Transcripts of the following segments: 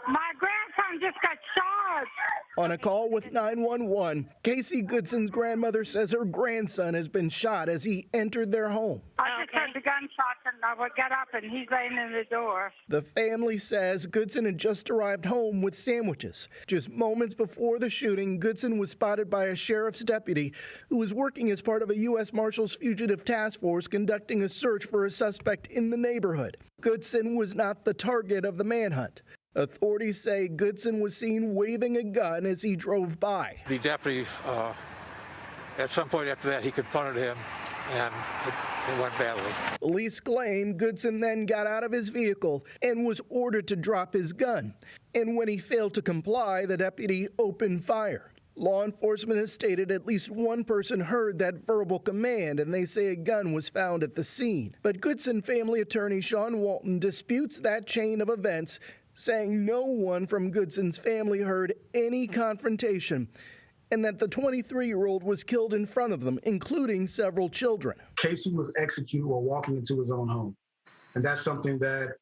My grandson just got shot. On a call with 911, Casey Goodson's grandmother says her grandson has been shot as he entered their home. I just heard the gunshots and I would get up and he's laying in the door. The family says Goodson had just arrived home with sandwiches. Just moments before the shooting, Goodson was spotted by a sheriff's deputy who was working as part of a U.S. Marshals Fugitive Task Force conducting a search for a suspect in the neighborhood. Goodson was not the target of the manhunt. Authorities say Goodson was seen waving a gun as he drove by. The deputy, at some point after that, he confronted him, and it went badly. Police claim Goodson then got out of his vehicle and was ordered to drop his gun. And when he failed to comply, the deputy opened fire. Law enforcement has stated at least one person heard that verbal command, and they say a gun was found at the scene. But Goodson family attorney Sean Walton disputes that chain of events, saying no one from Goodson's family heard any confrontation and that the 23-year-old was killed in front of them, including several children. Casey was executed while walking into his own home. And that's something that,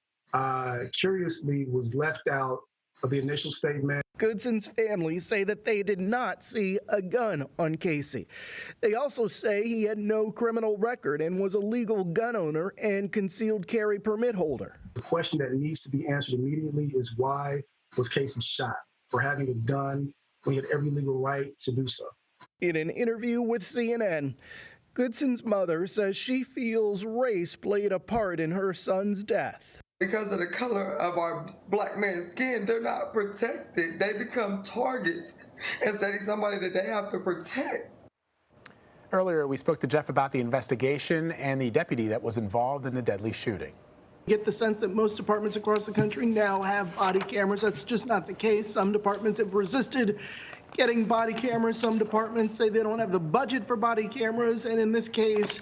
curiously, was left out of the initial statement. Goodson's family say that they did not see a gun on Casey. They also say he had no criminal record and was a legal gun owner and concealed carry permit holder. The question that needs to be answered immediately is why was Casey shot? For having a gun when he had every legal right to do so. In an interview with CNN, Goodson's mother says she feels race played a part in her son's death. Because of the color of our black man's skin, they're not protected. They become targets instead of somebody that they have to protect. Earlier, we spoke to Jeff about the investigation and the deputy that was involved in the deadly shooting. Get the sense that most departments across the country now have body cameras. That's just not the case. Some departments have resisted getting body cameras. Some departments say they don't have the budget for body cameras. And in this case,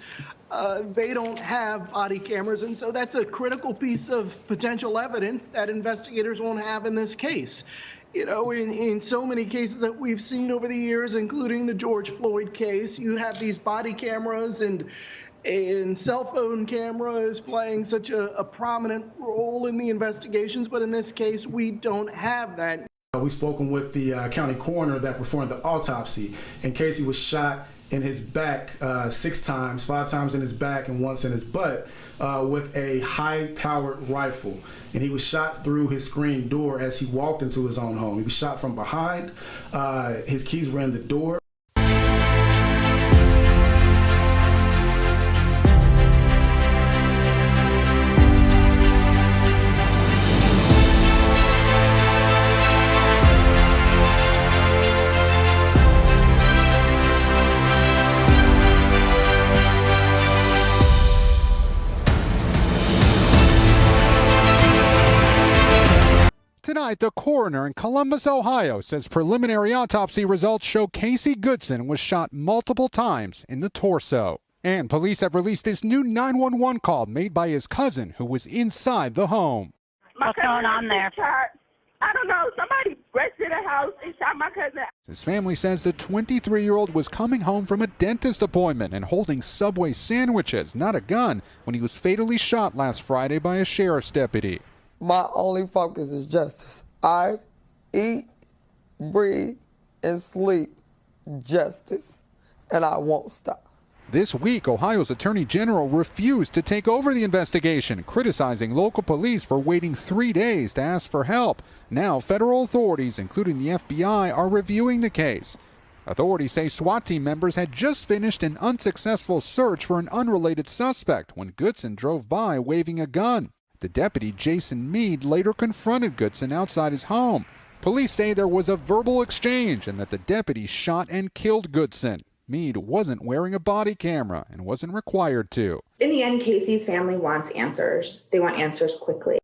they don't have body cameras. And so that's a critical piece of potential evidence that investigators won't have in this case. You know, in so many cases that we've seen over the years, including the George Floyd case, you have these body cameras and cell phone cameras playing such a prominent role in the investigations. But in this case, we don't have that. We've spoken with the county coroner that performed the autopsy, and Casey was shot in his back 6 times, 5 times in his back and once in his butt with a high-powered rifle. And he was shot through his screen door as he walked into his own home. He was shot from behind. His keys were in the door. Tonight, the coroner in Columbus, Ohio, says preliminary autopsy results show Casey Goodson was shot multiple times in the torso. And police have released this new 911 call made by his cousin who was inside the home. What's going on there? I don't know. Somebody breached in the house and shot my cousin. His family says the 23-year-old was coming home from a dentist appointment and holding Subway sandwiches, not a gun, when he was fatally shot last Friday by a sheriff's deputy. My only focus is justice. I eat, breathe, and sleep justice, and I won't stop. This week, Ohio's Attorney General refused to take over the investigation, criticizing local police for waiting 3 days to ask for help. Now, federal authorities, including the FBI, are reviewing the case. Authorities say SWAT team members had just finished an unsuccessful search for an unrelated suspect when Goodson drove by waving a gun. The deputy, Jason Meade, later confronted Goodson outside his home. Police say there was a verbal exchange and that the deputy shot and killed Goodson. Meade wasn't wearing a body camera and wasn't required to. In the end, Casey's family wants answers. They want answers quickly.